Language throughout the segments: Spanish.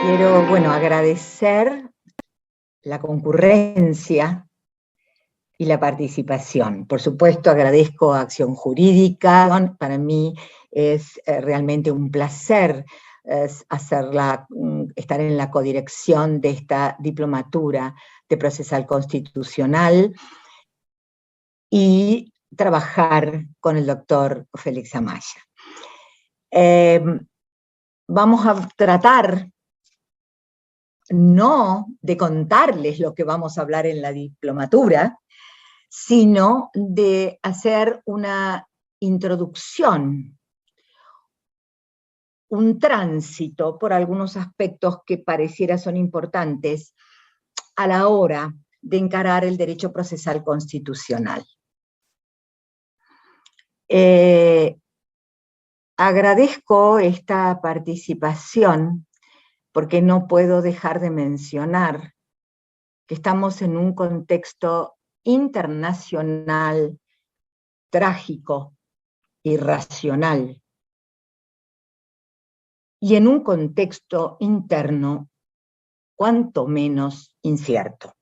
Quiero, bueno, agradecer la concurrencia y la participación. Por supuesto, agradezco a Acción Jurídica. Para mí es realmente un placer estar en la codirección de esta diplomatura de procesal constitucional y trabajar con el doctor Félix Amaya. Vamos a tratar no de contarles lo que vamos a hablar en la diplomatura, sino de hacer una introducción, un tránsito por algunos aspectos que pareciera son importantes a la hora de encarar el derecho procesal constitucional. Agradezco esta participación porque no puedo dejar de mencionar que estamos en un contexto internacional trágico, irracional, y en un contexto interno cuanto menos incierto.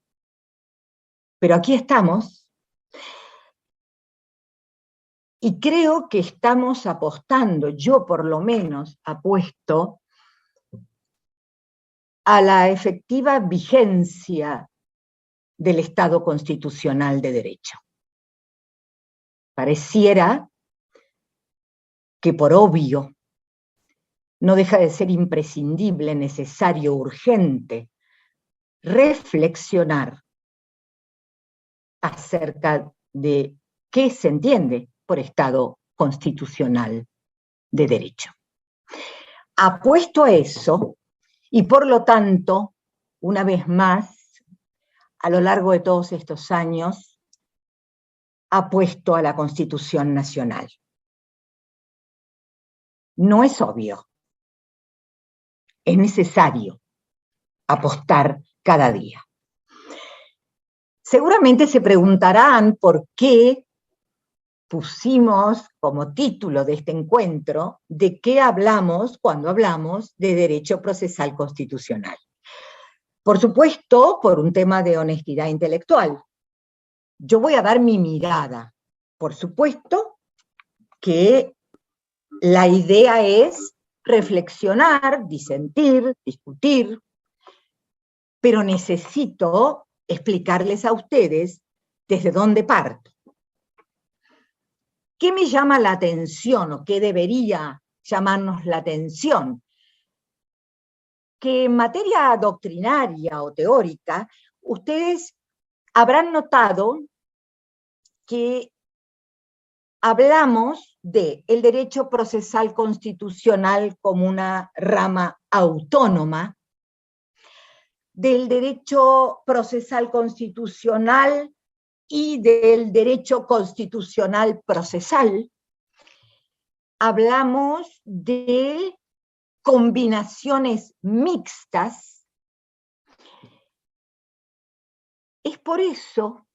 Pero aquí estamos, y creo que estamos apostando, yo por lo menos apuesto, a la efectiva vigencia del Estado constitucional de derecho. Pareciera que por obvio no deja de ser imprescindible, necesario, urgente, reflexionar acerca de qué se entiende por Estado constitucional de derecho. Apuesto a eso, y por lo tanto, una vez más, a lo largo de todos estos años, apuesto a la Constitución Nacional. No es obvio, es necesario apostar cada día. Seguramente se preguntarán por qué pusimos como título de este encuentro de qué hablamos cuando hablamos de derecho procesal constitucional. Por supuesto, por un tema de honestidad intelectual. Yo voy a dar mi mirada. Por supuesto que la idea es reflexionar, disentir, discutir, pero necesito explicarles a ustedes desde dónde parto. ¿Qué me llama la atención o qué debería llamarnos la atención? Que en materia doctrinaria o teórica, ustedes habrán notado que hablamos del derecho procesal constitucional como una rama autónoma, del derecho procesal constitucional y del derecho constitucional procesal. Hablamos de combinaciones mixtas. Es por eso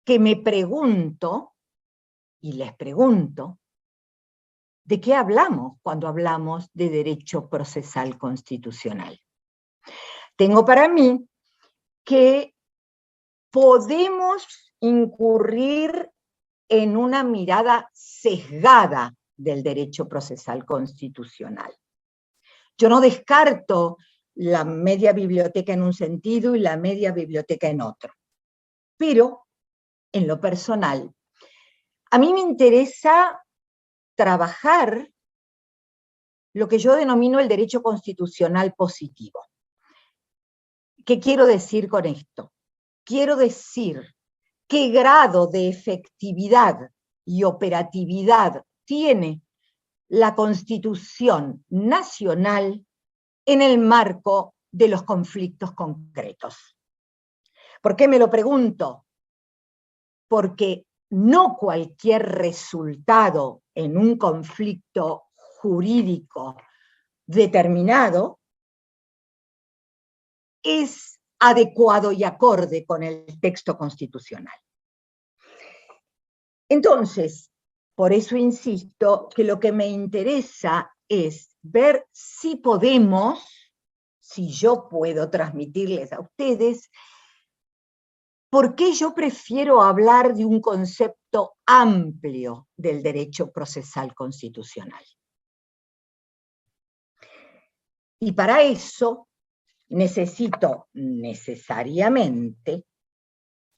que me pregunto, y les pregunto, ¿de qué hablamos cuando hablamos de derecho procesal constitucional? Tengo para mí que podemos incurrir en una mirada sesgada del derecho procesal constitucional. Yo no descarto la media biblioteca en un sentido y la media biblioteca en otro, pero en lo personal, a mí me interesa trabajar lo que yo denomino el derecho constitucional positivo. ¿Qué quiero decir con esto? Quiero decir qué grado de efectividad y operatividad tiene la Constitución Nacional en el marco de los conflictos concretos. ¿Por qué me lo pregunto? Porque no cualquier resultado en un conflicto jurídico determinado es adecuado y acorde con el texto constitucional. Entonces, por eso insisto que lo que me interesa es ver si podemos, si yo puedo transmitirles a ustedes, por qué yo prefiero hablar de un concepto amplio del derecho procesal constitucional. Y para eso necesito necesariamente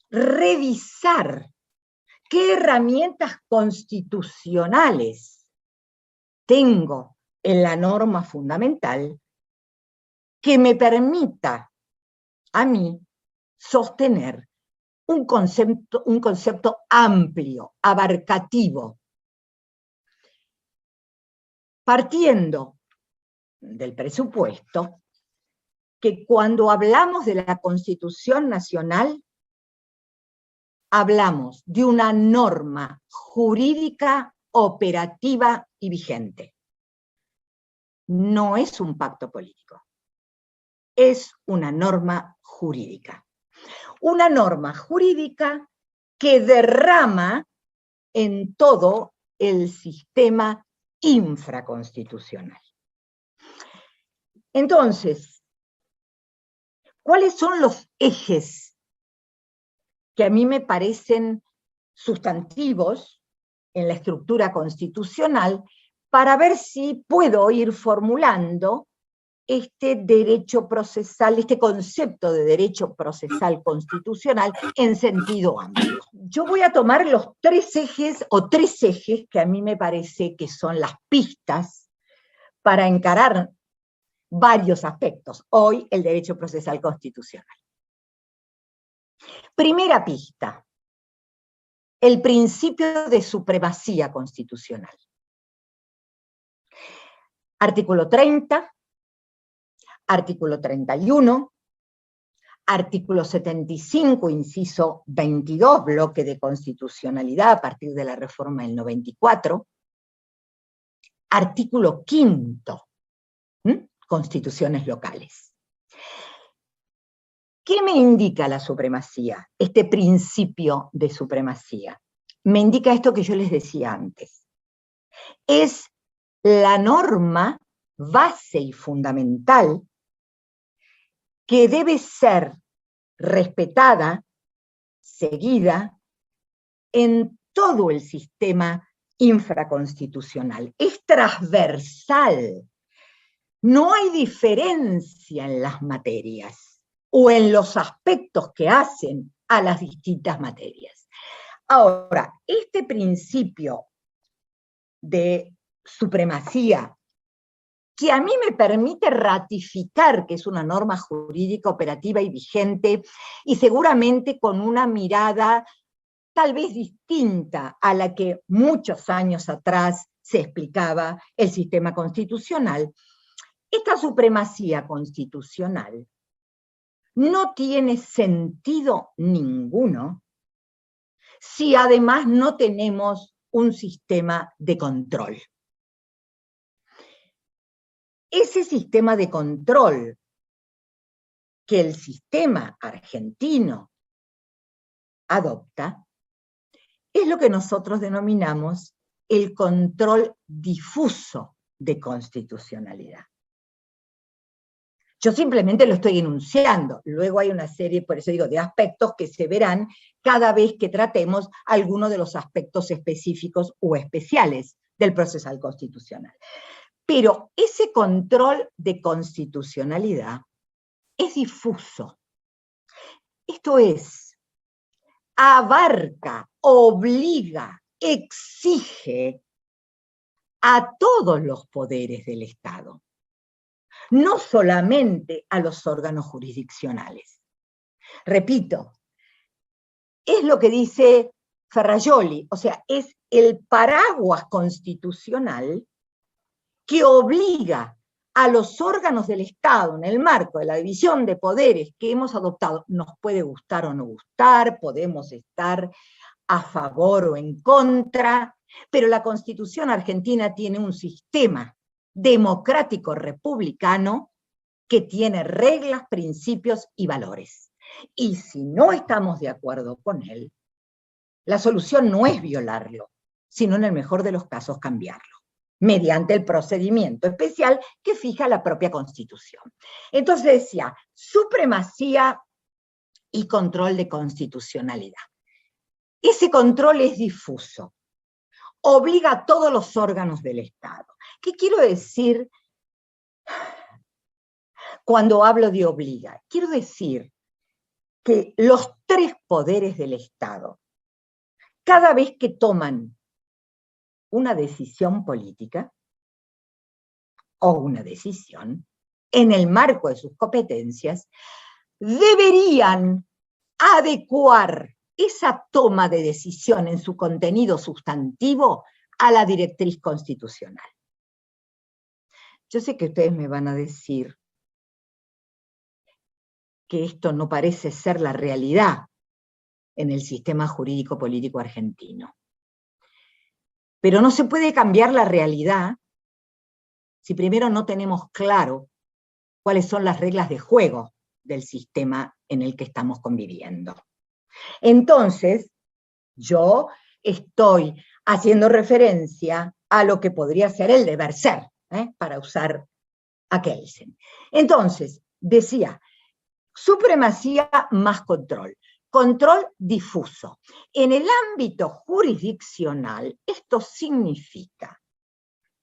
revisar qué herramientas constitucionales tengo en la norma fundamental que me permita a mí sostener un concepto amplio, abarcativo, partiendo del presupuesto que cuando hablamos de la Constitución Nacional, hablamos de una norma jurídica, operativa y vigente. No es un pacto político, es una norma jurídica. Una norma jurídica que derrama en todo el sistema infraconstitucional. Entonces, ¿cuáles son los ejes que a mí me parecen sustantivos en la estructura constitucional para ver si puedo ir formulando este derecho procesal, este concepto de derecho procesal constitucional en sentido amplio? Yo voy a tomar los tres ejes que a mí me parece que son las pistas para encarar varios aspectos. Hoy, el derecho procesal constitucional. Primera pista, el principio de supremacía constitucional. Artículo 30, artículo 31, artículo 75, inciso 22, bloque de constitucionalidad a partir de la reforma del 94, artículo 5, constituciones locales. ¿Qué me indica la supremacía? Este principio de supremacía. Me indica esto que yo les decía antes. Es la norma base y fundamental que debe ser respetada, seguida, en todo el sistema infraconstitucional. Es transversal. No hay diferencia en las materias o en los aspectos que hacen a las distintas materias. Ahora, este principio de supremacía, que a mí me permite ratificar que es una norma jurídica operativa y vigente, y seguramente con una mirada tal vez distinta a la que muchos años atrás se explicaba el sistema constitucional, esta supremacía constitucional no tiene sentido ninguno si además no tenemos un sistema de control. Ese sistema de control que el sistema argentino adopta es lo que nosotros denominamos el control difuso de constitucionalidad. Yo simplemente lo estoy enunciando, luego hay una serie, por eso digo, de aspectos que se verán cada vez que tratemos alguno de los aspectos específicos o especiales del procesal constitucional. Pero ese control de constitucionalidad es difuso. Esto es, abarca, obliga, exige a todos los poderes del Estado, no solamente a los órganos jurisdiccionales. Repito, es lo que dice Ferrajoli, o sea, es el paraguas constitucional que obliga a los órganos del Estado en el marco de la división de poderes que hemos adoptado. Nos puede gustar o no gustar, podemos estar a favor o en contra, pero la Constitución argentina tiene un sistema democrático republicano que tiene reglas, principios y valores. Y si no estamos de acuerdo con él, la solución no es violarlo, sino en el mejor de los casos cambiarlo. mediante el procedimiento especial que fija la propia Constitución. Entonces decía, supremacía y control de constitucionalidad. Ese control es difuso, obliga a todos los órganos del Estado. ¿Qué quiero decir cuando hablo de obliga? Quiero decir que los tres poderes del Estado, cada vez que toman una decisión política o una decisión en el marco de sus competencias, deberían adecuar esa toma de decisión en su contenido sustantivo a la directriz constitucional. Yo sé que ustedes me van a decir que esto no parece ser la realidad en el sistema jurídico político argentino. Pero no se puede cambiar la realidad si primero no tenemos claro cuáles son las reglas de juego del sistema en el que estamos conviviendo. Entonces, yo estoy haciendo referencia a lo que podría ser el deber ser, para usar a Kelsen. Entonces, decía, supremacía más control. Control difuso. En el ámbito jurisdiccional, esto significa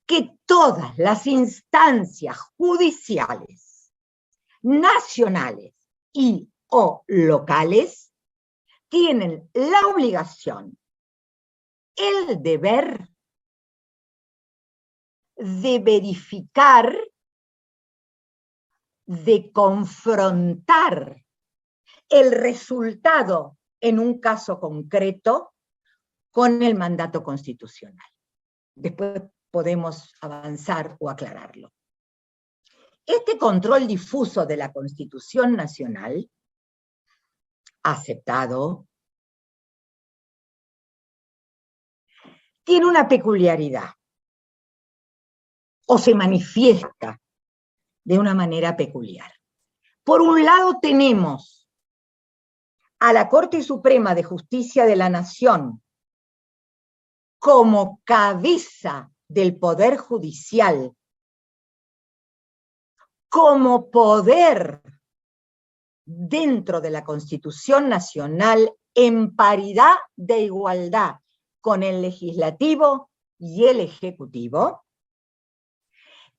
que todas las instancias judiciales, nacionales y o locales, tienen la obligación, el deber de verificar, de confrontar el resultado en un caso concreto con el mandato constitucional. Después podemos avanzar o aclararlo. Este control difuso de la Constitución Nacional, aceptado, tiene una peculiaridad, o se manifiesta de una manera peculiar. Por un lado tenemos a la Corte Suprema de Justicia de la Nación como cabeza del Poder Judicial, como poder dentro de la Constitución Nacional en paridad de igualdad con el Legislativo y el Ejecutivo,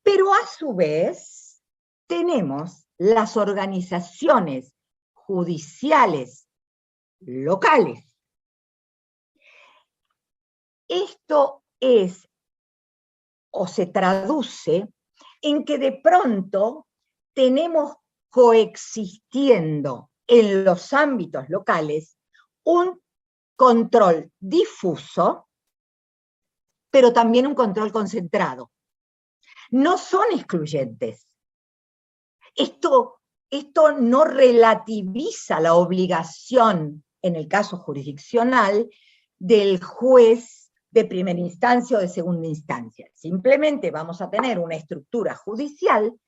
pero a su vez tenemos las organizaciones judiciales locales. Esto es, o se traduce, en que de pronto tenemos coexistiendo en los ámbitos locales un control difuso, pero también un control concentrado. No son excluyentes. Esto no relativiza la obligación, en el caso jurisdiccional, del juez de primera instancia o de segunda instancia. Simplemente vamos a tener una estructura judicial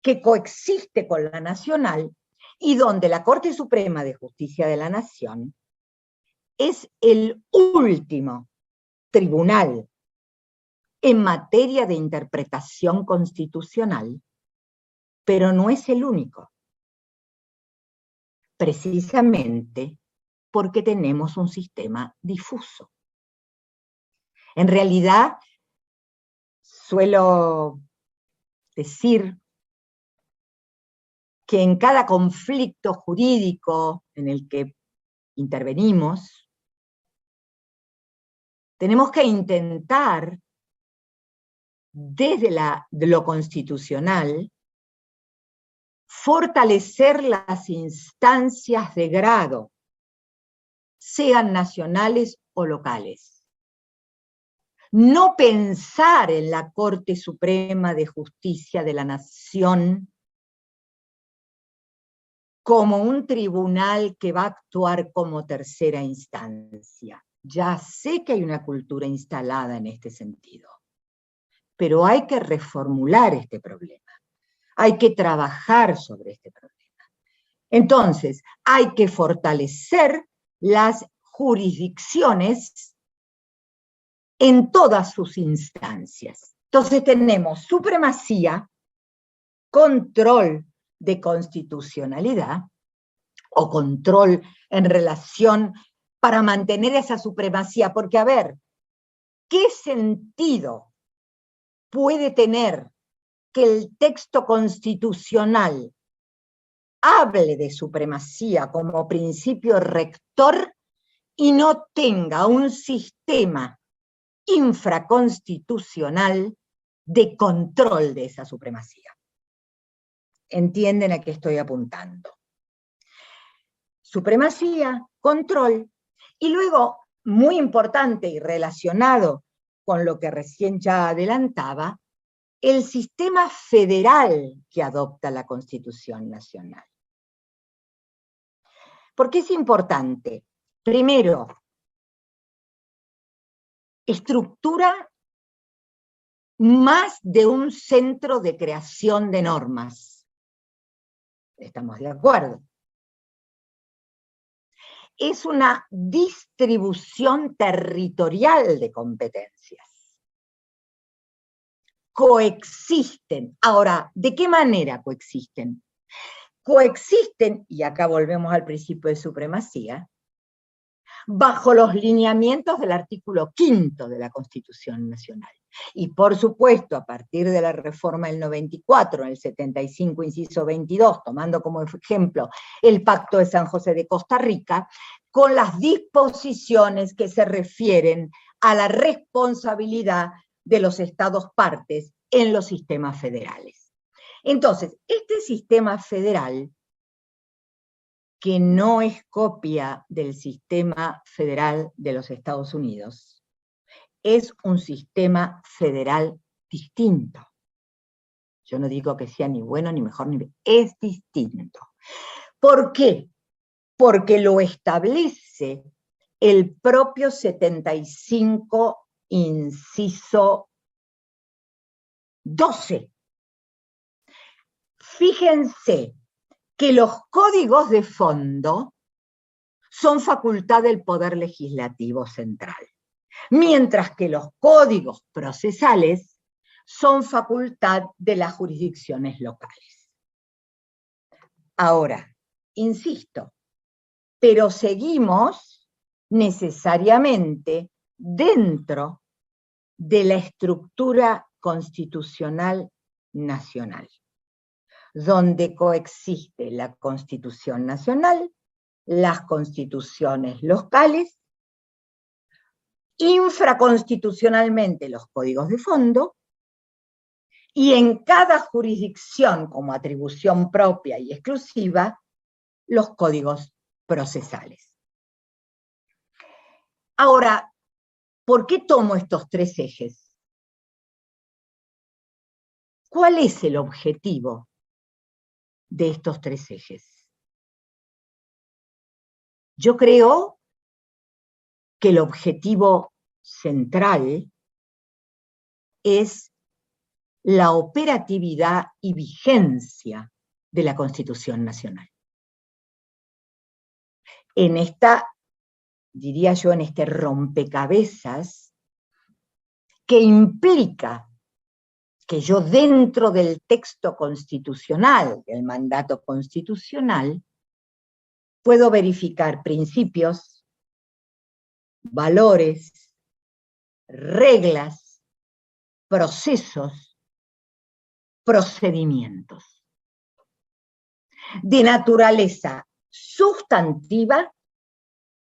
que coexiste con la nacional y donde la Corte Suprema de Justicia de la Nación es el último tribunal en materia de interpretación constitucional, pero no es el único, precisamente porque tenemos un sistema difuso. En realidad, suelo decir que en cada conflicto jurídico en el que intervenimos, tenemos que intentar, desde lo constitucional, fortalecer las instancias de grado, sean nacionales o locales. No pensar en la Corte Suprema de Justicia de la Nación como un tribunal que va a actuar como tercera instancia. Ya sé que hay una cultura instalada en este sentido, pero hay que reformular este problema. Hay que trabajar sobre este problema. Entonces, hay que fortalecer las jurisdicciones en todas sus instancias. Entonces tenemos supremacía, control de constitucionalidad, o control en relación para mantener esa supremacía, porque a ver, ¿qué sentido puede tener que el texto constitucional hable de supremacía como principio rector y no tenga un sistema infraconstitucional de control de esa supremacía? ¿Entienden a qué estoy apuntando? Supremacía, control, y luego, muy importante y relacionado con lo que recién ya adelantaba, el sistema federal que adopta la Constitución Nacional. ¿Por qué es importante? Primero, estructura más de un centro de creación de normas. ¿Estamos de acuerdo? Es una distribución territorial de competencias. Coexisten. Ahora, ¿de qué manera coexisten? Coexisten, y acá volvemos al principio de supremacía, bajo los lineamientos del artículo 5º de la Constitución Nacional. Y por supuesto, a partir de la reforma del 94, en el 75, inciso 22, tomando como ejemplo el Pacto de San José de Costa Rica, con las disposiciones que se refieren a la responsabilidad de los estados partes en los sistemas federales. Entonces, este sistema federal, que no es copia del sistema federal de los Estados Unidos, es un sistema federal distinto. Yo no digo que sea ni bueno, ni mejor, ni es distinto. ¿Por qué? Porque lo establece el propio 75, inciso 12. Fíjense que los códigos de fondo son facultad del Poder Legislativo Central, mientras que los códigos procesales son facultad de las jurisdicciones locales. Ahora, insisto, pero seguimos necesariamente dentro de la estructura constitucional nacional, donde coexiste la Constitución Nacional, las constituciones locales, infraconstitucionalmente los códigos de fondo, y en cada jurisdicción, como atribución propia y exclusiva, los códigos procesales. Ahora, ¿por qué tomo estos tres ejes? ¿Cuál es el objetivo de estos tres ejes? Yo creo que el objetivo central es la operatividad y vigencia de la Constitución Nacional. En esta, diría yo, en este rompecabezas que implica que yo dentro del texto constitucional, del mandato constitucional, puedo verificar principios, valores, reglas, procesos, procedimientos de naturaleza sustantiva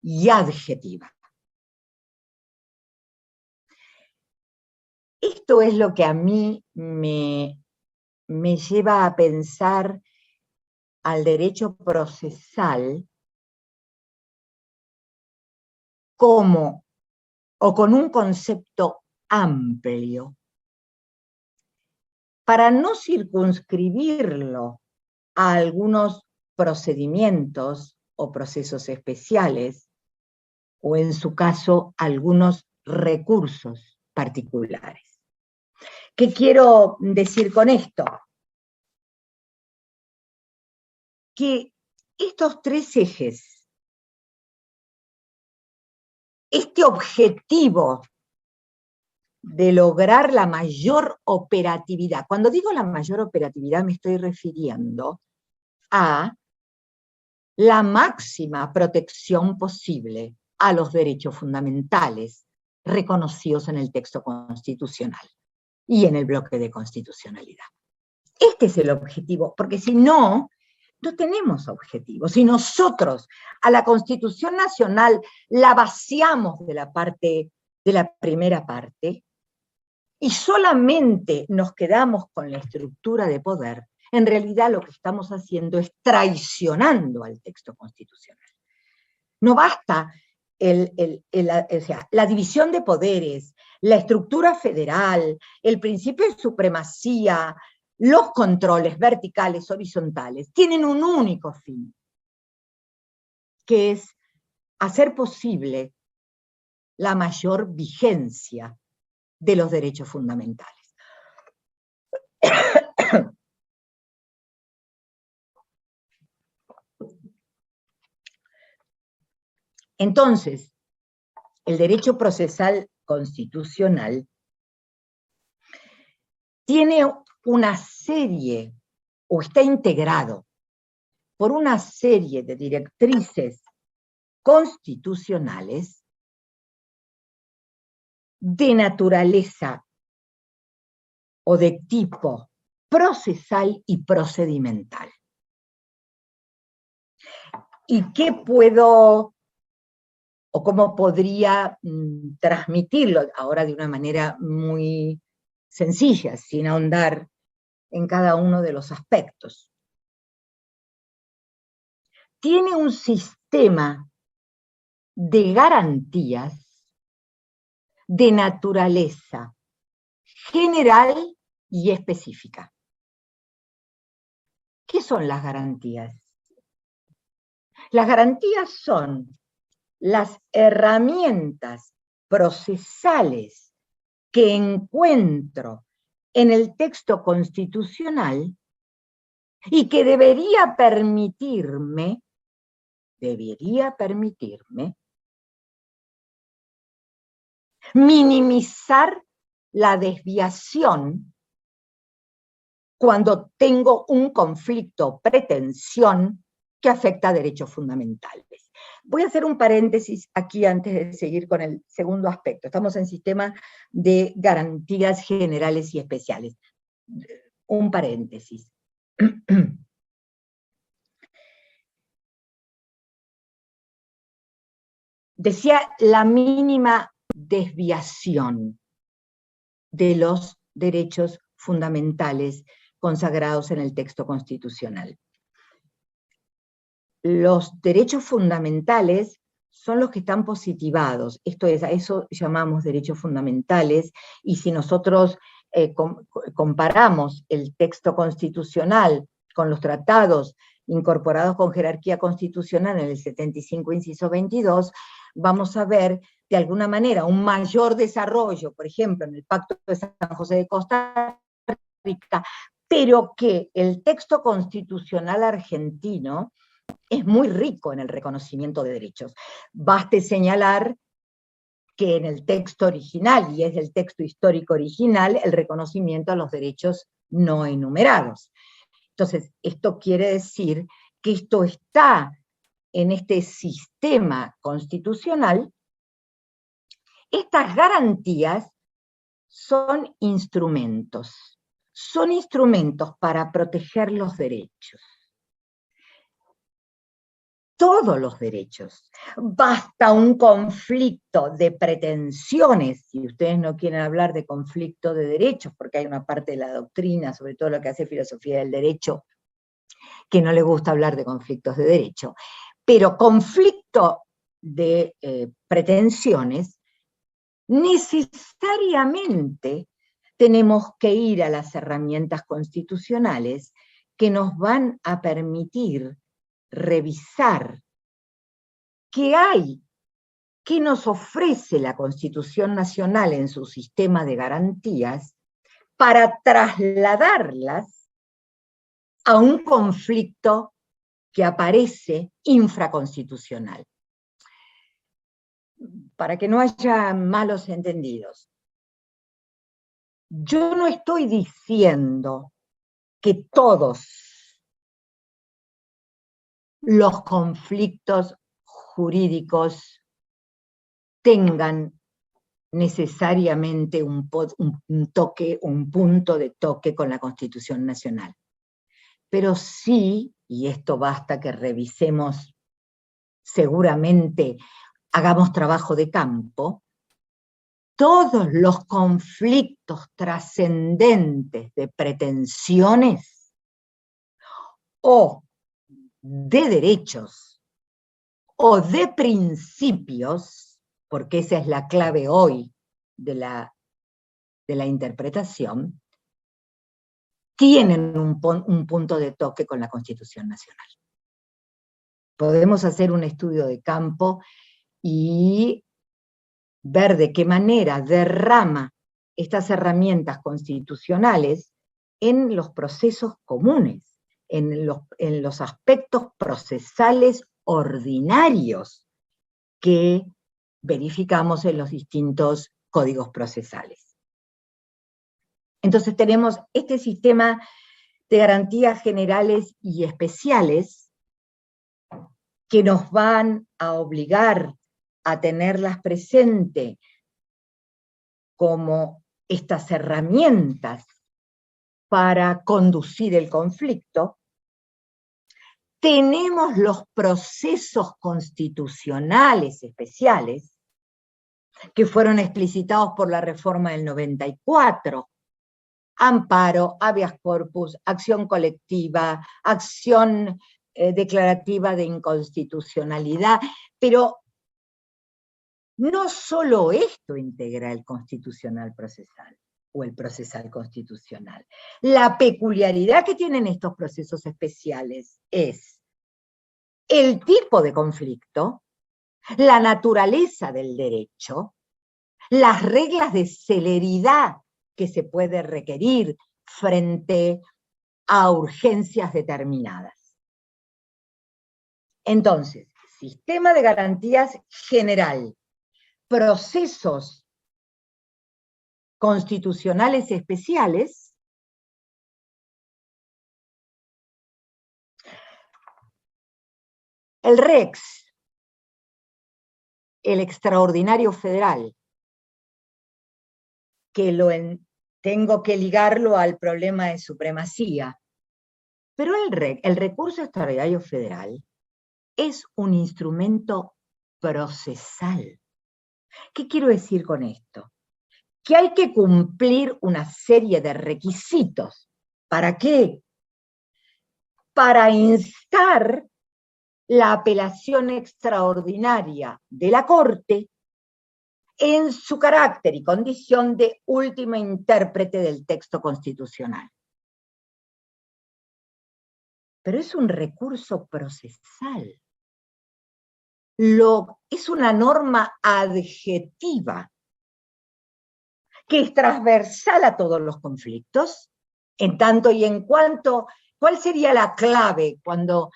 y adjetiva. Esto es lo que a mí me lleva a pensar al derecho procesal como, o con un concepto amplio, para no circunscribirlo a algunos procedimientos o procesos especiales, o en su caso, algunos recursos particulares. ¿Qué quiero decir con esto? Que estos tres ejes, este objetivo de lograr la mayor operatividad. Cuando digo la mayor operatividad me estoy refiriendo a la máxima protección posible a los derechos fundamentales reconocidos en el texto constitucional y en el bloque de constitucionalidad. Este es el objetivo, porque si no, no tenemos objetivo. Si nosotros a la Constitución Nacional la vaciamos de la primera parte, y solamente nos quedamos con la estructura de poder, en realidad lo que estamos haciendo es traicionando al texto constitucional. No basta o sea, la división de poderes, la estructura federal, el principio de supremacía, los controles verticales, horizontales, tienen un único fin, que es hacer posible la mayor vigencia de los derechos fundamentales. Entonces, el derecho procesal constitucional tiene una serie, o está integrado por una serie de directrices constitucionales de naturaleza o de tipo procesal y procedimental. ¿Y qué puedo, o cómo podría transmitirlo ahora de una manera muy sencilla, sin ahondar en cada uno de los aspectos? Tiene un sistema de garantías de naturaleza general y específica. ¿Qué son las garantías? Las garantías son las herramientas procesales que encuentro en el texto constitucional y que debería permitirme minimizar la desviación cuando tengo un conflicto pretensión que afecta a derechos fundamentales. Voy a hacer un paréntesis aquí antes de seguir con el segundo aspecto. Estamos en sistema de garantías generales y especiales. Un paréntesis. Decía la mínima desviación de los derechos fundamentales consagrados en el texto constitucional. Los derechos fundamentales son los que están positivados, esto es, a eso llamamos derechos fundamentales, y si nosotros comparamos el texto constitucional con los tratados incorporados con jerarquía constitucional en el 75, inciso 22, vamos a ver de alguna manera un mayor desarrollo, por ejemplo, en el Pacto de San José de Costa Rica, pero que el texto constitucional argentino es muy rico en el reconocimiento de derechos. Baste señalar que en el texto original, y es el texto histórico original, el reconocimiento a los derechos no enumerados. Entonces, esto quiere decir que esto está en este sistema constitucional. Estas garantías son instrumentos para proteger los derechos. Todos los derechos. Basta un conflicto de pretensiones, si ustedes no quieren hablar de conflicto de derechos, porque hay una parte de la doctrina, sobre todo lo que hace filosofía del derecho, que no le gusta hablar de conflictos de derecho, pero conflicto de pretensiones, necesariamente tenemos que ir a las herramientas constitucionales que nos van a permitir revisar qué hay, qué nos ofrece la Constitución Nacional en su sistema de garantías para trasladarlas a un conflicto que aparece infraconstitucional. Para que no haya malos entendidos. Yo no estoy diciendo que todos los conflictos jurídicos tengan necesariamente un punto de toque con la Constitución Nacional. Pero sí, y esto basta que revisemos, seguramente hagamos trabajo de campo, todos los conflictos trascendentes de pretensiones o de derechos o de principios, porque esa es la clave hoy de la interpretación, tienen un punto de toque con la Constitución Nacional. Podemos hacer un estudio de campo y ver de qué manera derrama estas herramientas constitucionales en los procesos comunes, en los aspectos procesales ordinarios que verificamos en los distintos códigos procesales. Entonces tenemos este sistema de garantías generales y especiales que nos van a obligar a tenerlas presente como estas herramientas para conducir el conflicto. Tenemos los procesos constitucionales especiales que fueron explicitados por la reforma del 94, amparo, habeas corpus, acción colectiva, acción declarativa de inconstitucionalidad, pero no solo esto integra el constitucional procesal o el procesal constitucional. La peculiaridad que tienen estos procesos especiales es el tipo de conflicto, la naturaleza del derecho, las reglas de celeridad que se puede requerir frente a urgencias determinadas. Entonces, sistema de garantías general, procesos constitucionales especiales, el REX, el extraordinario federal, que tengo que ligarlo al problema de supremacía, pero el recurso extraordinario federal es un instrumento procesal. ¿Qué quiero decir con esto? Que hay que cumplir una serie de requisitos. ¿Para qué? Para instar la apelación extraordinaria de la Corte en su carácter y condición de última intérprete del texto constitucional. Pero es un recurso procesal. Es una norma adjetiva que es transversal a todos los conflictos, en tanto y en cuanto, ¿cuál sería la clave cuando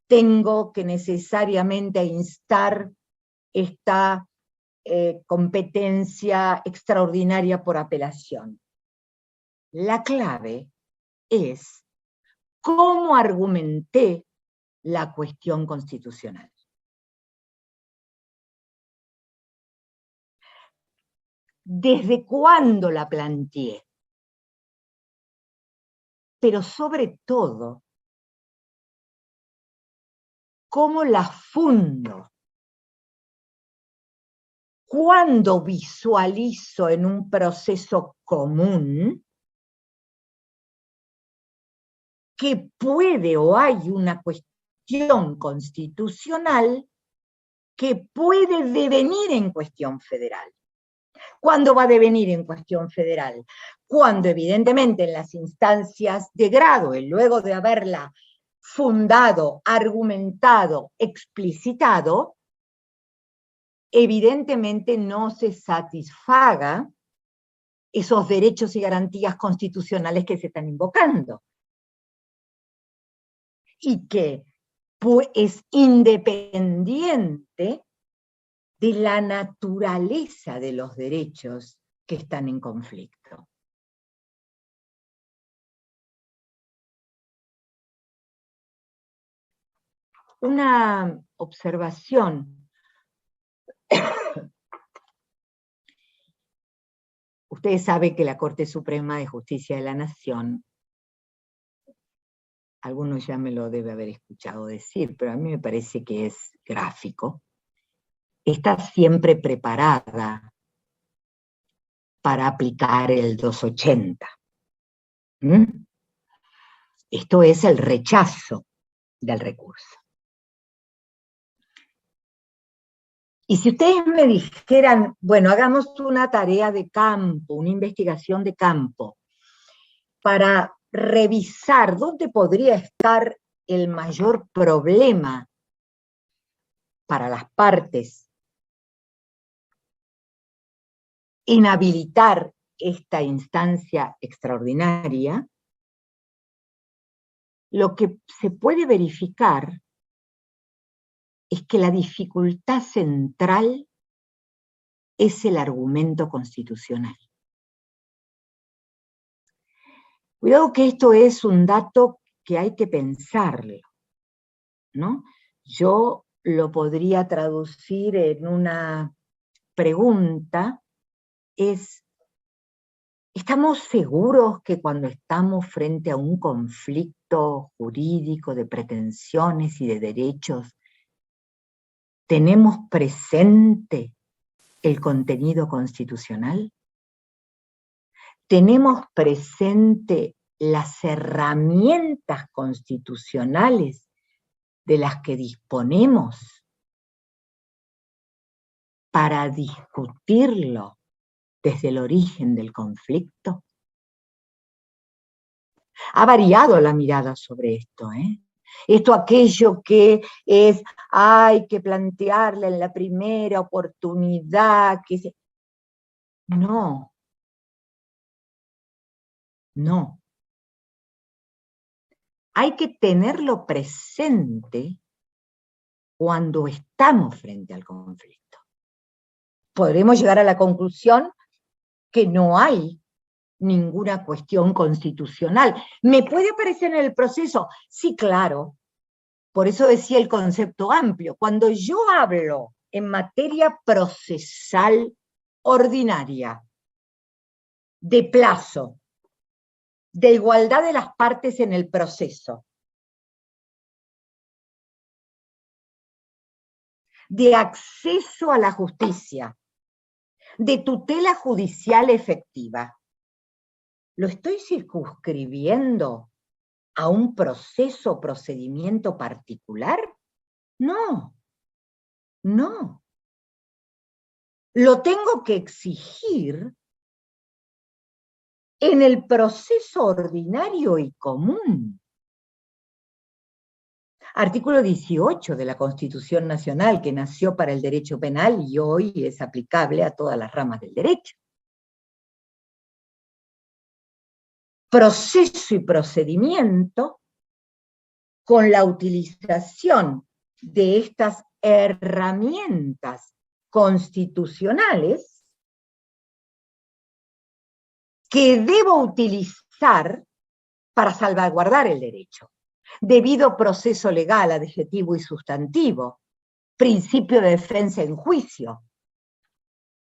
tengo que necesariamente instar esta competencia extraordinaria por apelación? La clave es cómo argumenté la cuestión constitucional. ¿Desde cuándo la planteé? Pero sobre todo, ¿cómo la fundo? ¿Cuándo visualizo en un proceso común que puede o hay una cuestión constitucional que puede devenir en cuestión federal? ¿Cuándo va a devenir en cuestión federal? Cuando evidentemente en las instancias de grado, y luego de haberla fundado, argumentado, explicitado, evidentemente no se satisfaga esos derechos y garantías constitucionales que se están invocando. Y que es independiente de la naturaleza de los derechos que están en conflicto. una observación. Ustedes saben que la Corte Suprema de Justicia de la Nación, algunos ya me lo debe haber escuchado decir, pero a mí me parece que es gráfico, está siempre preparada para aplicar el 280. Esto es el rechazo del recurso. Y si ustedes me dijeran, bueno, hagamos una tarea de campo, una investigación de campo, para revisar dónde podría estar el mayor problema para las partes en habilitar esta instancia extraordinaria, lo que se puede verificar es que la dificultad central es el argumento constitucional. Cuidado que esto es un dato que hay que pensarlo, ¿no? Yo lo podría traducir en una pregunta, ¿estamos seguros que cuando estamos frente a un conflicto jurídico de pretensiones y de derechos, tenemos presente el contenido constitucional? ¿Tenemos presente las herramientas constitucionales de las que disponemos para discutirlo desde el origen del conflicto? Ha variado la mirada sobre esto, ¿eh? Esto aquello que es, hay que plantearla en la primera oportunidad, no. No. Hay que tenerlo presente cuando estamos frente al conflicto. Podremos llegar a la conclusión que no hay ninguna cuestión constitucional. ¿Me puede aparecer en el proceso? Sí, claro. Por eso decía el concepto amplio. Cuando yo hablo en materia procesal ordinaria, de plazo, de igualdad de las partes en el proceso, de acceso a la justicia, de tutela judicial efectiva, ¿lo estoy circunscribiendo a un proceso o procedimiento particular? No, no. Lo tengo que exigir en el proceso ordinario y común. Artículo 18 de la Constitución Nacional, que nació para el derecho penal y hoy es aplicable a todas las ramas del derecho. Proceso y procedimiento con la utilización de estas herramientas constitucionales que debo utilizar para salvaguardar el derecho. Debido proceso legal, adjetivo y sustantivo, principio de defensa en juicio.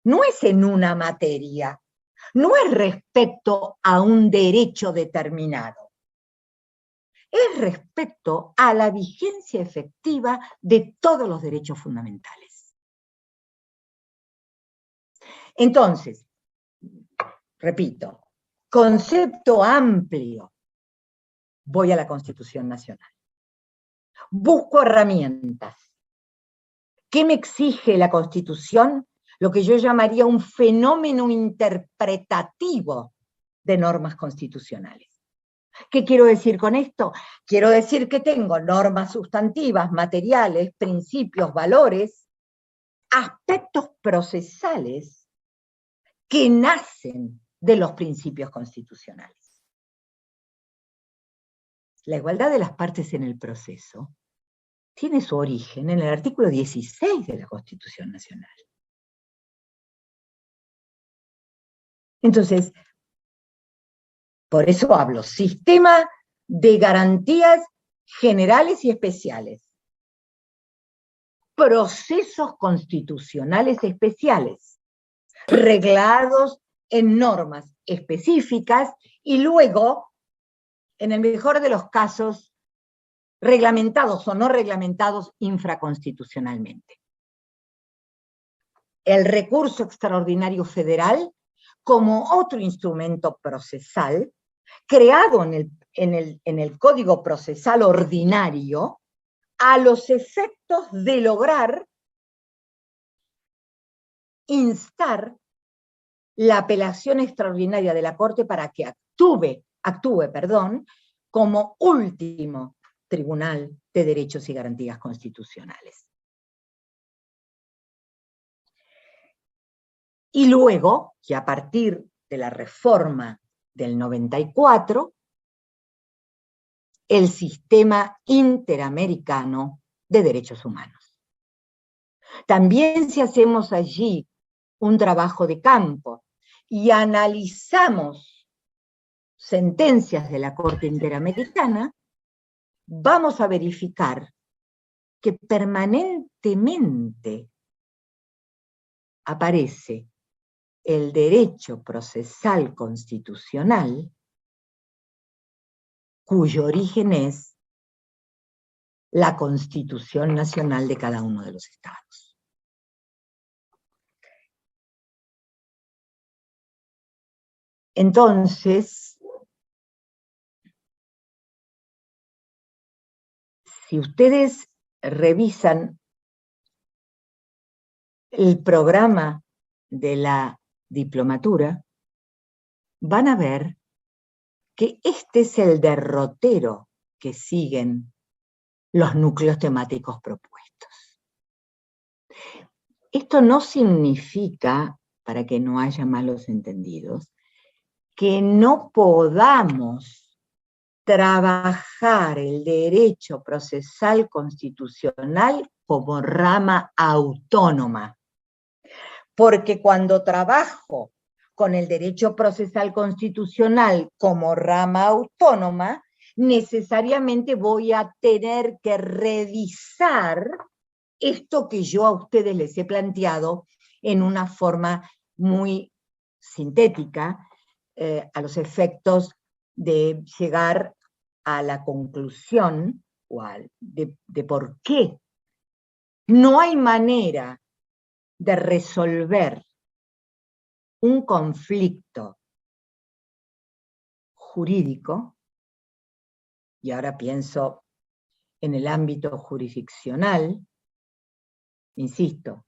No es en una materia, no es respecto a un derecho determinado, es respecto a la vigencia efectiva de todos los derechos fundamentales. Entonces, repito, concepto amplio, voy a la Constitución Nacional. Busco herramientas. ¿Qué me exige la Constitución? Lo que yo llamaría un fenómeno interpretativo de normas constitucionales. ¿Qué quiero decir con esto? Quiero decir que tengo normas sustantivas, materiales, principios, valores, aspectos procesales que nacen de los principios constitucionales. La igualdad de las partes en el proceso tiene su origen en el artículo 16 de la Constitución Nacional. Entonces, por eso hablo, sistema de garantías generales y especiales. procesos constitucionales especiales, reglados en normas específicas y luego, en el mejor de los casos, reglamentados o no reglamentados infraconstitucionalmente. El recurso extraordinario federal como otro instrumento procesal creado en el Código Procesal Ordinario a los efectos de lograr instar la apelación extraordinaria de la Corte para que actúe, como último tribunal de derechos y garantías constitucionales. Y luego, que a partir de la reforma del 94, el sistema interamericano de derechos humanos. También si hacemos allí un trabajo de campo y analizamos sentencias de la Corte Interamericana, vamos a verificar que permanentemente aparece el derecho procesal constitucional, cuyo origen es la Constitución Nacional de cada uno de los estados. Entonces, si ustedes revisan el programa de la diplomatura, van a ver que este es el derrotero que siguen los núcleos temáticos propuestos. Esto no significa, para que no haya malos entendidos, que no podamos trabajar el derecho procesal constitucional como rama autónoma. Porque cuando trabajo con el derecho procesal constitucional como rama autónoma, necesariamente voy a tener que revisar esto que yo a ustedes les he planteado en una forma muy sintética, a los efectos de llegar a la conclusión de por qué no hay manera de resolver un conflicto jurídico, y ahora pienso en el ámbito jurisdiccional, insisto,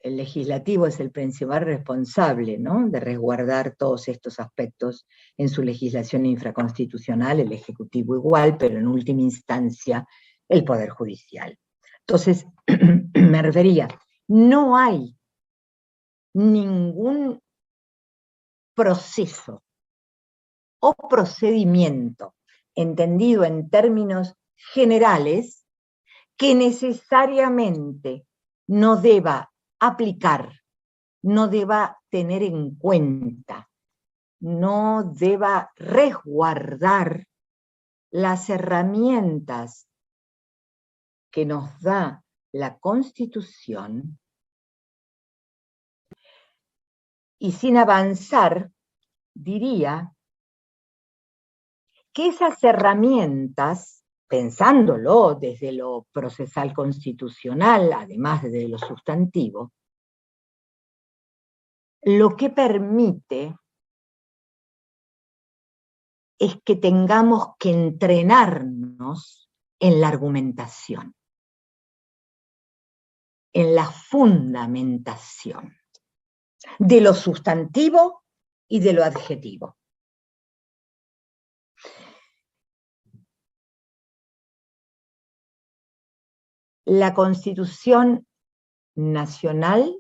el legislativo es el principal responsable, ¿no?, de resguardar todos estos aspectos en su legislación infraconstitucional, el ejecutivo igual, pero en última instancia el Poder Judicial. Entonces, me refería, no hay ningún proceso o procedimiento, entendido en términos generales, que necesariamente no deba aplicar, no deba tener en cuenta, no deba resguardar las herramientas que nos da la Constitución, y sin avanzar, diría que esas herramientas, pensándolo desde lo procesal constitucional, además de lo sustantivo, lo que permite es que tengamos que entrenarnos en la argumentación, en la fundamentación de lo sustantivo y de lo adjetivo. La Constitución Nacional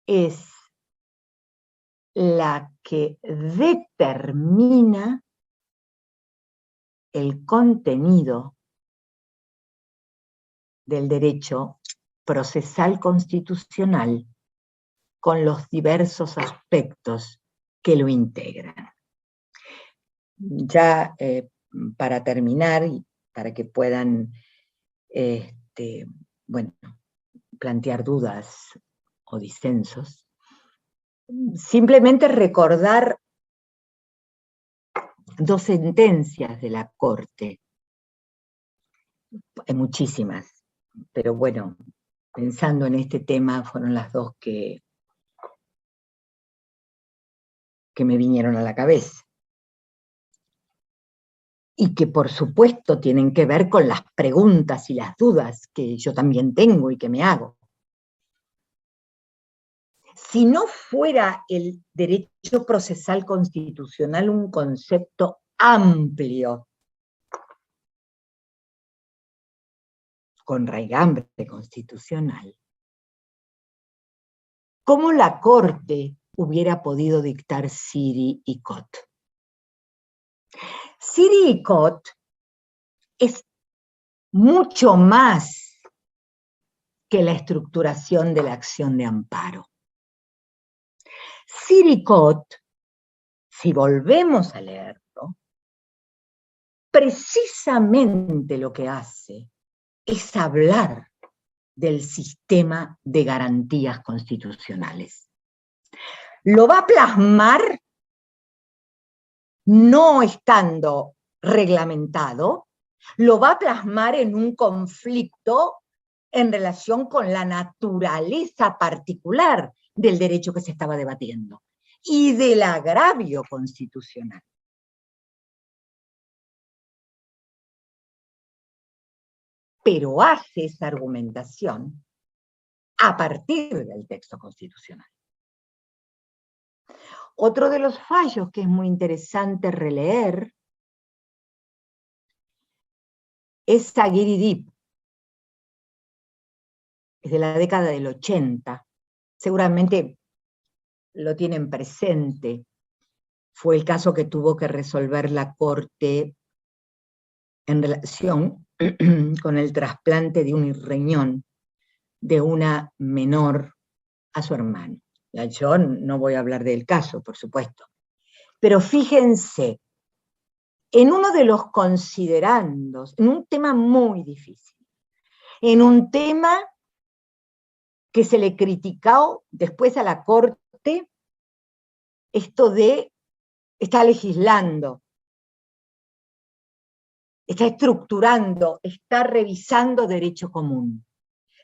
es la que determina el contenido del derecho procesal constitucional con los diversos aspectos que lo integran. Ya para terminar, para que puedan, bueno, plantear dudas o disensos. Simplemente recordar dos sentencias de la Corte. Hay muchísimas, pero bueno, pensando en este tema fueron las dos que me vinieron a la cabeza. Y que por supuesto tienen que ver con las preguntas y las dudas que yo también tengo y que me hago. Si no fuera el derecho procesal constitucional un concepto amplio, con raigambre constitucional, ¿cómo la Corte hubiera podido dictar Siri y Cot? Siri y Cot es mucho más que la estructuración de la acción de amparo. Siri y Cot, si volvemos a leerlo, precisamente lo que hace es hablar del sistema de garantías constitucionales. Lo va a plasmar no estando reglamentado, lo va a plasmar en un conflicto en relación con la naturaleza particular del derecho que se estaba debatiendo y del agravio constitucional. Pero hace esa argumentación a partir del texto constitucional. Otro de los fallos que es muy interesante releer es Aguirre y Diep, es de la década del 80, seguramente lo tienen presente, fue el caso que tuvo que resolver la Corte en relación con el trasplante de un riñón de una menor a su hermano. Yo no voy a hablar del caso, por supuesto, pero fíjense, en uno de los considerandos, en un tema muy difícil, en un tema que se le criticó después a la Corte, esto de está legislando, está estructurando, está revisando derecho común.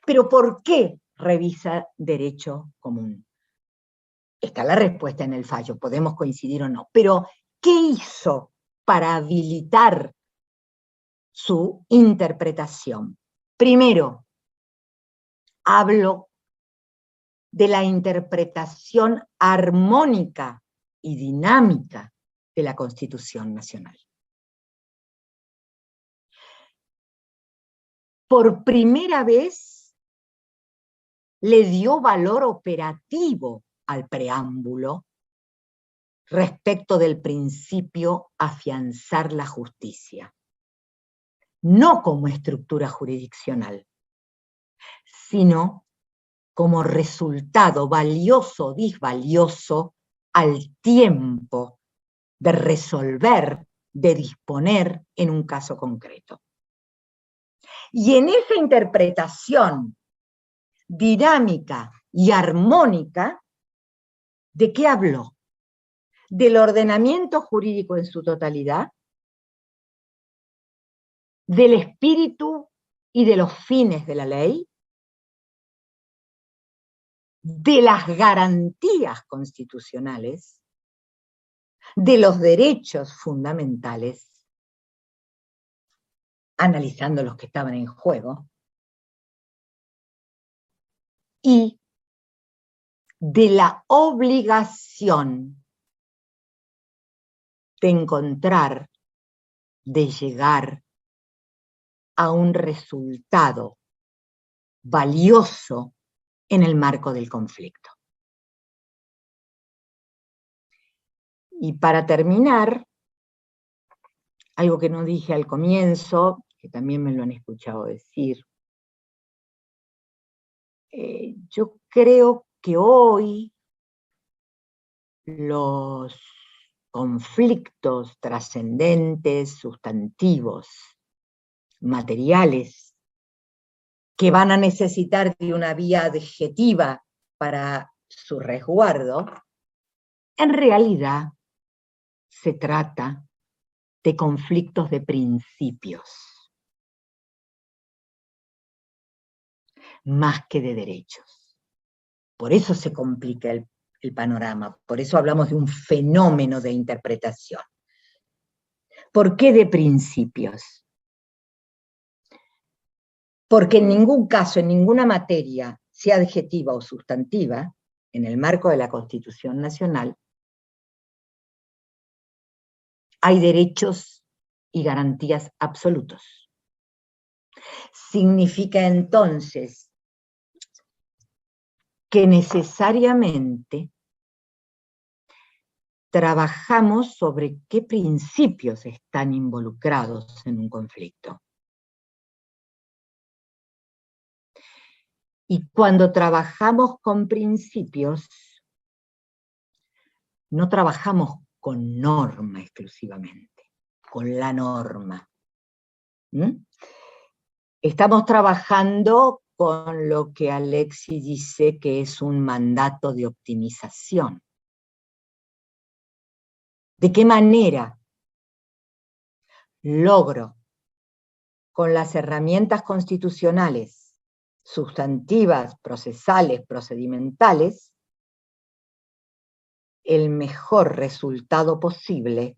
¿Pero por qué revisa derecho común? Está la respuesta en el fallo, podemos coincidir o no, pero ¿qué hizo para habilitar su interpretación? Primero, hablo de la interpretación armónica y dinámica de la Constitución Nacional. Por primera vez le dio valor operativo al preámbulo respecto del principio afianzar la justicia, no como estructura jurisdiccional, sino como resultado valioso o disvalioso al tiempo de resolver, de disponer en un caso concreto. Y en esa interpretación dinámica y armónica, ¿de qué habló? Del ordenamiento jurídico en su totalidad, del espíritu y de los fines de la ley, de las garantías constitucionales, de los derechos fundamentales, analizando los que estaban en juego, y de la obligación de encontrar, de llegar a un resultado valioso en el marco del conflicto. Y para terminar, algo que no dije al comienzo, que también me lo han escuchado decir, yo creo que hoy los conflictos trascendentes, sustantivos, materiales, que van a necesitar de una vía adjetiva para su resguardo, en realidad se trata de conflictos de principios, más que de derechos. Por eso se complica el panorama, por eso hablamos de un fenómeno de interpretación. ¿Por qué de principios? Porque en ningún caso, en ninguna materia, sea adjetiva o sustantiva, en el marco de la Constitución Nacional, hay derechos y garantías absolutos. Significa entonces que necesariamente trabajamos sobre qué principios están involucrados en un conflicto. Y cuando trabajamos con principios, no trabajamos con norma exclusivamente, con la norma. Estamos trabajando con lo que Alexis dice que es un mandato de optimización. ¿De qué manera logro, con las herramientas constitucionales, sustantivas, procesales, procedimentales, el mejor resultado posible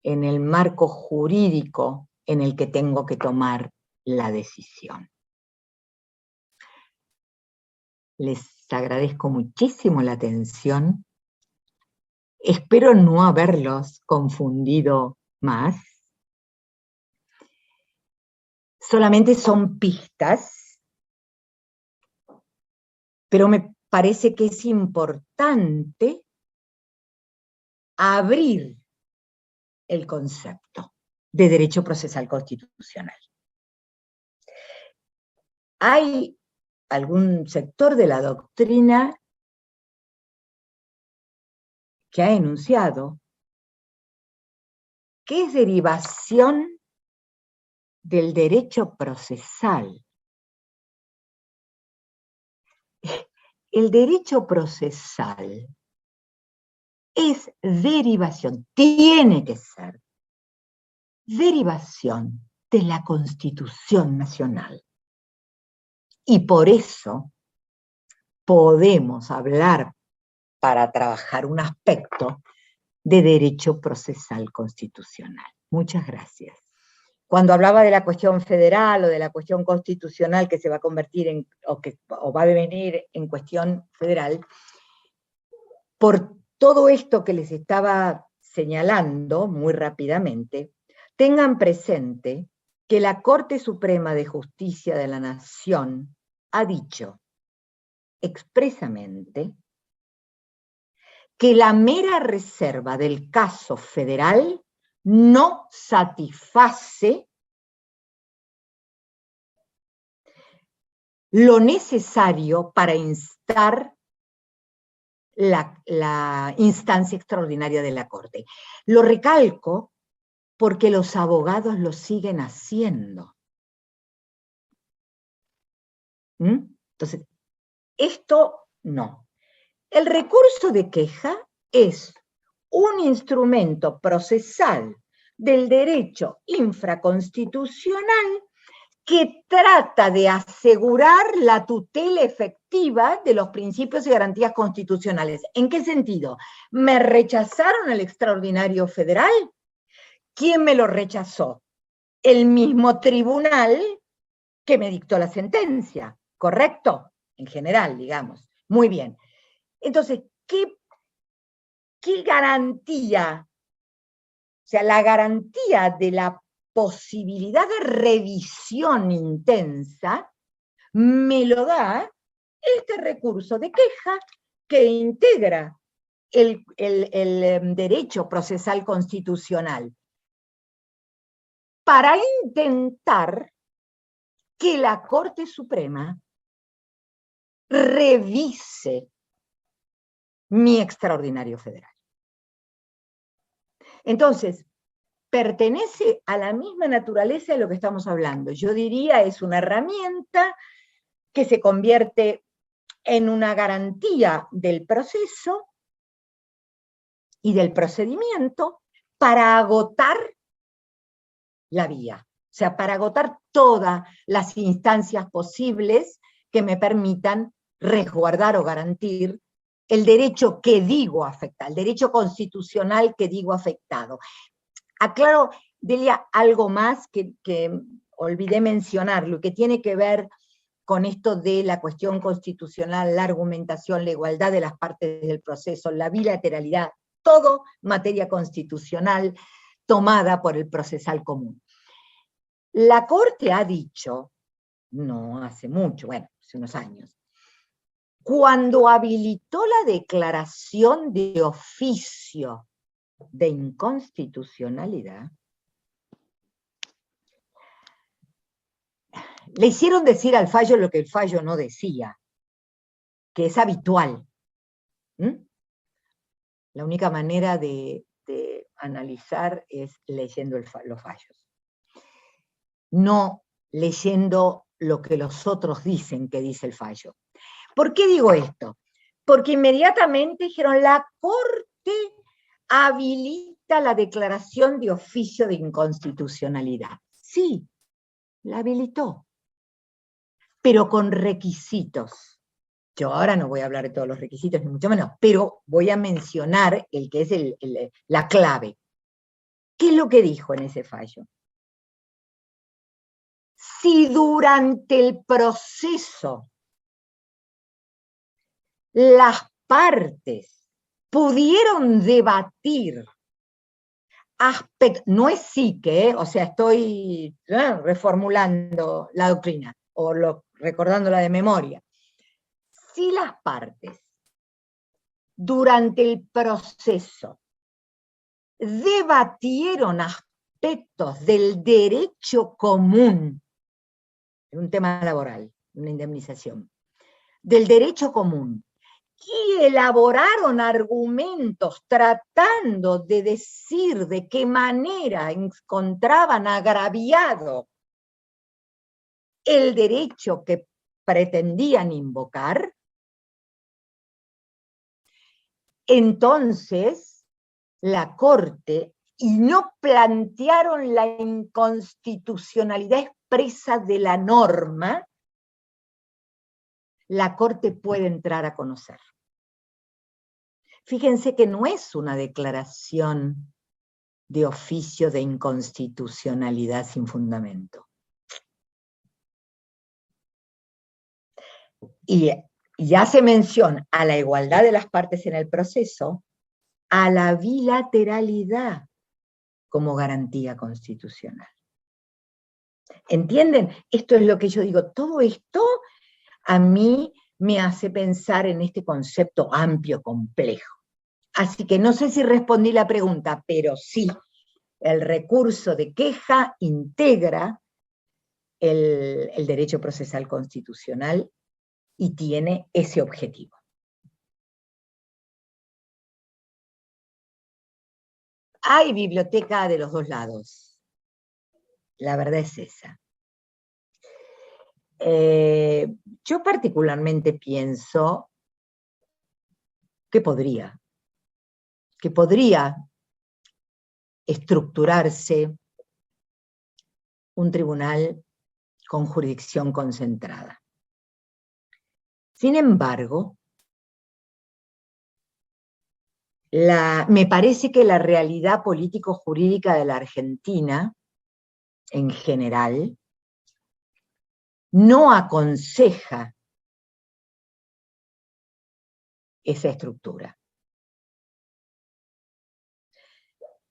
en el marco jurídico en el que tengo que tomar la decisión? Les agradezco muchísimo la atención. Espero no haberlos confundido más. Solamente son pistas, pero me parece que es importante abrir el concepto de derecho procesal constitucional. Hay algún sector de la doctrina que ha enunciado que es derivación del derecho procesal. El derecho procesal es derivación, tiene que ser derivación de la Constitución Nacional. Y por eso podemos hablar, para trabajar un aspecto, de derecho procesal constitucional. Muchas gracias. Cuando hablaba de la cuestión federal o de la cuestión constitucional que se va a convertir en, o va a devenir en cuestión federal, por todo esto que les estaba señalando muy rápidamente, tengan presente que la Corte Suprema de Justicia de la Nación ha dicho expresamente que la mera reserva del caso federal no satisface lo necesario para instar la instancia extraordinaria de la Corte. Lo recalco porque los abogados lo siguen haciendo. Entonces, esto no. El recurso de queja es un instrumento procesal del derecho infraconstitucional que trata de asegurar la tutela efectiva de los principios y garantías constitucionales. ¿En qué sentido? ¿Me rechazaron el extraordinario federal? ¿Quién me lo rechazó? El mismo tribunal que me dictó la sentencia, ¿correcto? En general, digamos. Muy bien. Entonces, ¿qué garantía? O sea, la garantía de la posibilidad de revisión intensa me lo da este recurso de queja que integra el derecho procesal constitucional para intentar que la Corte Suprema revise mi extraordinario federal. Entonces, pertenece a la misma naturaleza de lo que estamos hablando. Yo diría es una herramienta que se convierte en una garantía del proceso y del procedimiento para agotar la vía. O sea, para agotar todas las instancias posibles que me permitan resguardar o garantir el derecho que digo afectado, el derecho constitucional que digo afectado. Aclaro, Delia, algo más que olvidé mencionarlo, y que tiene que ver con esto de la cuestión constitucional, la argumentación, la igualdad de las partes del proceso, la bilateralidad, todo materia constitucional tomada por el procesal común. La Corte ha dicho, no hace mucho, bueno, hace unos años, cuando habilitó la declaración de oficio de inconstitucionalidad, le hicieron decir al fallo lo que el fallo no decía, que es habitual. La única manera de analizar es leyendo los fallos. No leyendo lo que los otros dicen que dice el fallo. ¿Por qué digo esto? Porque inmediatamente dijeron, la Corte habilita la declaración de oficio de inconstitucionalidad. Sí, la habilitó, pero con requisitos. Yo ahora no voy a hablar de todos los requisitos, ni mucho menos, pero voy a mencionar el que es la clave. ¿Qué es lo que dijo en ese fallo? Si durante el proceso las partes pudieron debatir aspectos, no es psique, o sea, estoy reformulando la doctrina, o recordándola de memoria. Si las partes durante el proceso debatieron aspectos del derecho común, en un tema laboral, una indemnización, del derecho común, y elaboraron argumentos tratando de decir de qué manera encontraban agraviado el derecho que pretendían invocar, entonces la Corte, y no plantearon la inconstitucionalidad expresa de la norma, la Corte puede entrar a conocer. Fíjense que no es una declaración de oficio de inconstitucionalidad sin fundamento. Y hace mención a la igualdad de las partes en el proceso, a la bilateralidad como garantía constitucional. ¿Entienden? Esto es lo que yo digo. Todo esto a mí me hace pensar en este concepto amplio, complejo. Así que no sé si respondí la pregunta, pero sí, el recurso de queja integra el derecho procesal constitucional y tiene ese objetivo. Hay biblioteca de los dos lados. La verdad es esa. Yo particularmente pienso que podría estructurarse un tribunal con jurisdicción concentrada. Sin embargo, me parece que la realidad político-jurídica de la Argentina, en general, no aconseja esa estructura.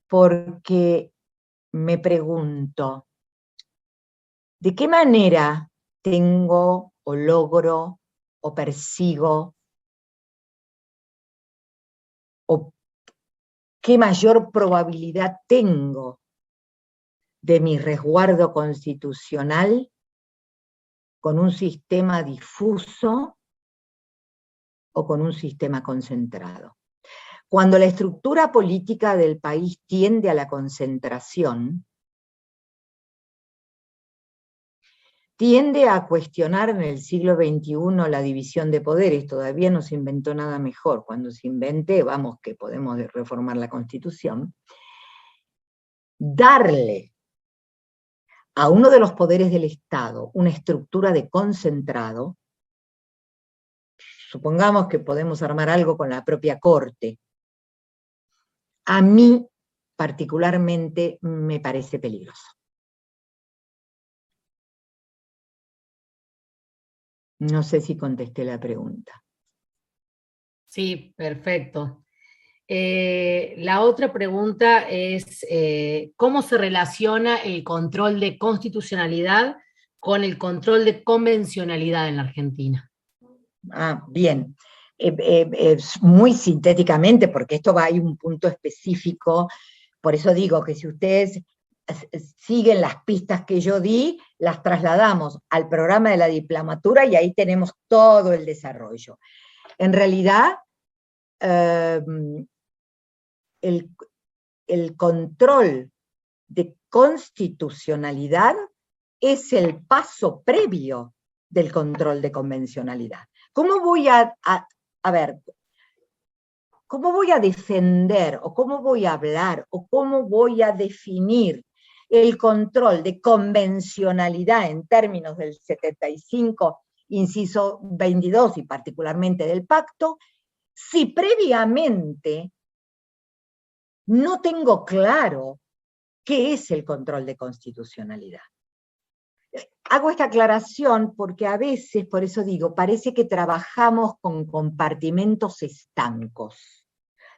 Porque me pregunto, ¿de qué manera tengo o logro o persigo o qué mayor probabilidad tengo de mi resguardo constitucional con un sistema difuso o con un sistema concentrado? Cuando la estructura política del país tiende a la concentración, tiende a cuestionar en el siglo XXI la división de poderes. Todavía no se inventó nada mejor. Cuando se invente, vamos, que podemos reformar la Constitución. Darle a uno de los poderes del Estado una estructura de concentrado, supongamos que podemos armar algo con la propia Corte, a mí particularmente me parece peligroso. No sé si contesté la pregunta. Sí, perfecto. La otra pregunta es, ¿cómo se relaciona el control de constitucionalidad con el control de convencionalidad en la Argentina? Bien. Muy sintéticamente, porque esto hay un punto específico, por eso digo que si ustedes siguen las pistas que yo di, las trasladamos al programa de la diplomatura y ahí tenemos todo el desarrollo. En realidad, el control de constitucionalidad es el paso previo del control de convencionalidad. ¿Cómo voy a ver, cómo voy a defender, o cómo voy a hablar, o cómo voy a definir el control de convencionalidad en términos del 75, inciso 22, y particularmente del pacto, si previamente no tengo claro qué es el control de constitucionalidad? Hago esta aclaración porque a veces, por eso digo, parece que trabajamos con compartimentos estancos.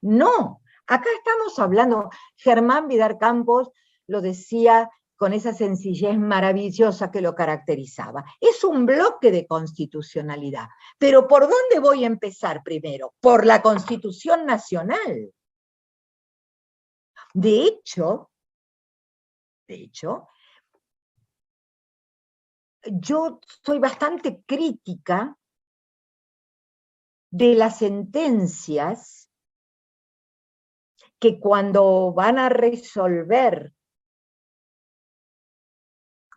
No, acá estamos hablando, Germán Vidal Campos lo decía con esa sencillez maravillosa que lo caracterizaba. Es un bloque de constitucionalidad. Pero ¿por dónde voy a empezar primero? Por la Constitución Nacional. De hecho, yo soy bastante crítica de las sentencias que cuando van a resolver,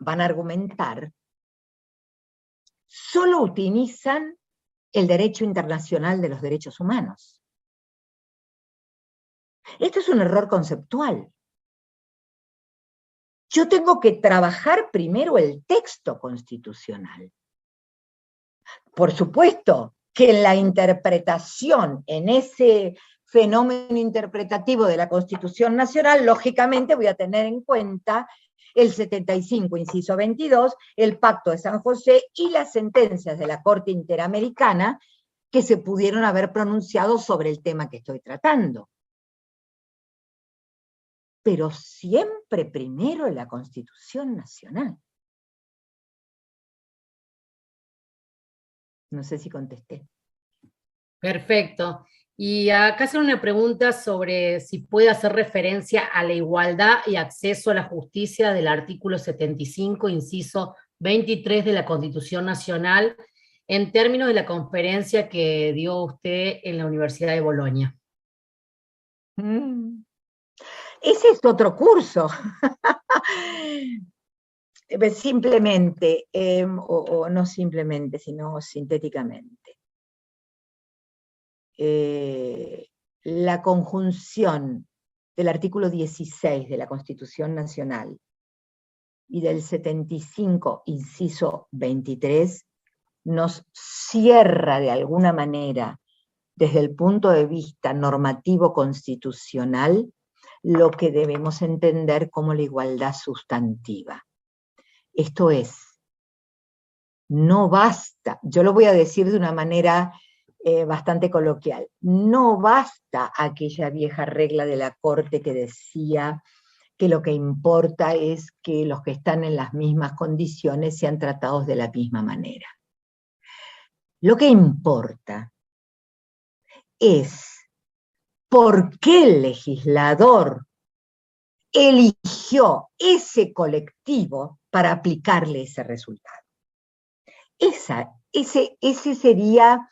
van a argumentar, solo utilizan el derecho internacional de los derechos humanos. Esto es un error conceptual. Yo tengo que trabajar primero el texto constitucional. Por supuesto que en la interpretación, en ese fenómeno interpretativo de la Constitución Nacional, lógicamente voy a tener en cuenta el 75, inciso 22, el Pacto de San José y las sentencias de la Corte Interamericana que se pudieron haber pronunciado sobre el tema que estoy tratando. Pero siempre primero la Constitución Nacional. No sé si contesté. Perfecto. Y acá hacen una pregunta sobre si puede hacer referencia a la igualdad y acceso a la justicia del artículo 75, inciso 23 de la Constitución Nacional, en términos de la conferencia que dio usted en la Universidad de Bolonia. Ese es otro curso. Simplemente, o no simplemente, sino sintéticamente. La conjunción del artículo 16 de la Constitución Nacional y del 75, inciso 23, nos cierra de alguna manera, desde el punto de vista normativo constitucional, lo que debemos entender como la igualdad sustantiva. Esto es, no basta, yo lo voy a decir de una manera bastante coloquial, no basta aquella vieja regla de la Corte que decía que lo que importa es que los que están en las mismas condiciones sean tratados de la misma manera. Lo que importa es por qué el legislador eligió ese colectivo para aplicarle ese resultado. Ese sería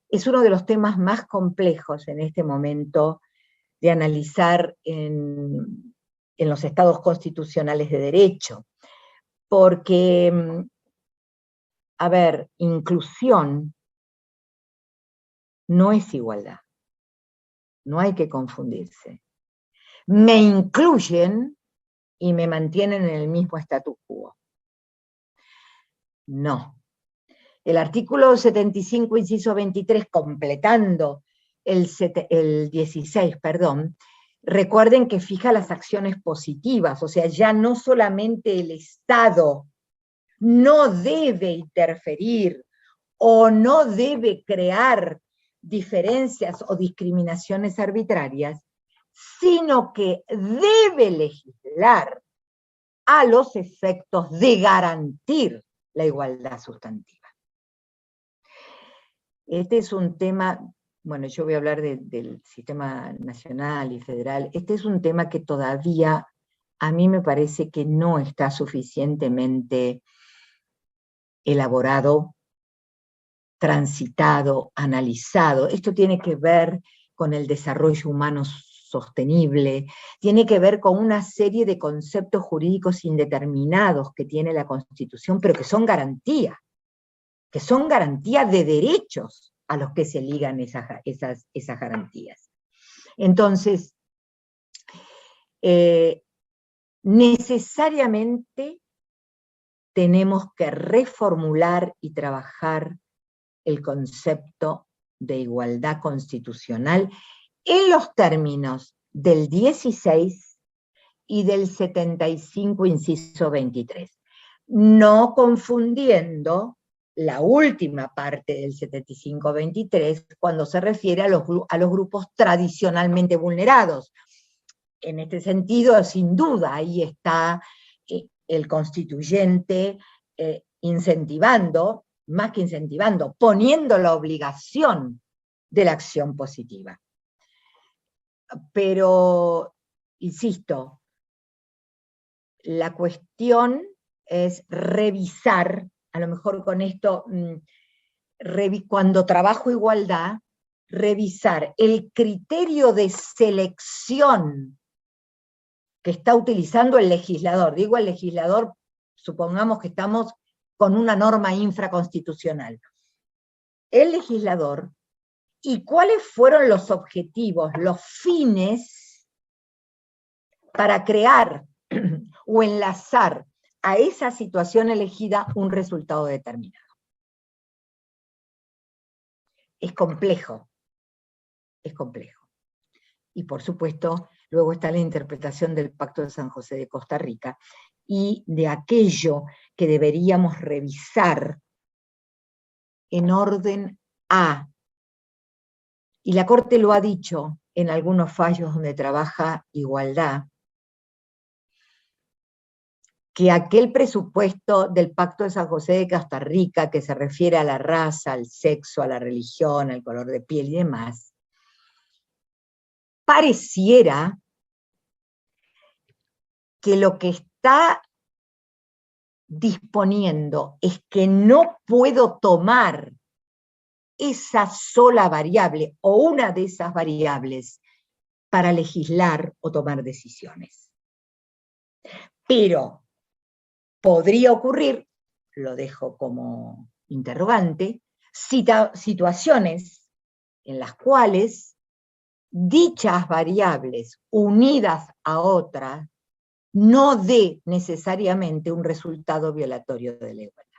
es uno de los temas más complejos en este momento de analizar en los estados constitucionales de derecho, porque, a ver, inclusión no es igualdad, no hay que confundirse. Me incluyen y me mantienen en el mismo status quo. No. El artículo 75, inciso 23, completando el 16, perdón, recuerden que fija las acciones positivas, o sea, ya no solamente el Estado no debe interferir o no debe crear diferencias o discriminaciones arbitrarias, sino que debe legislar a los efectos de garantir la igualdad sustantiva. Este es un tema, bueno, yo voy a hablar del sistema nacional y federal, este es un tema que todavía a mí me parece que no está suficientemente elaborado, transitado, analizado. Esto tiene que ver con el desarrollo humano sostenible, tiene que ver con una serie de conceptos jurídicos indeterminados que tiene la Constitución, pero que son garantía de derechos a los que se ligan esas garantías. Entonces, necesariamente tenemos que reformular y trabajar el concepto de igualdad constitucional en los términos del 16 y del 75, inciso 23, no confundiendo la última parte del 75-23 cuando se refiere a los grupos tradicionalmente vulnerados. En este sentido, sin duda, ahí está el constituyente incentivando, más que incentivando, poniendo la obligación de la acción positiva. Pero, insisto, la cuestión es revisar, a lo mejor con esto, cuando trabajo igualdad, revisar el criterio de selección que está utilizando el legislador. Digo el legislador, supongamos que estamos con una norma infraconstitucional. El legislador, y cuáles fueron los objetivos, los fines para crear o enlazar a esa situación elegida un resultado determinado. Es complejo, es complejo. Y por supuesto, luego está la interpretación del Pacto de San José de Costa Rica y de aquello que deberíamos revisar en orden a, y la Corte lo ha dicho en algunos fallos donde trabaja igualdad, que aquel presupuesto del Pacto de San José de Costa Rica, que se refiere a la raza, al sexo, a la religión, al color de piel y demás, pareciera que lo que está disponiendo es que no puedo tomar esa sola variable o una de esas variables para legislar o tomar decisiones. Pero podría ocurrir, lo dejo como interrogante, situaciones en las cuales dichas variables unidas a otras no dé necesariamente un resultado violatorio de la igualdad.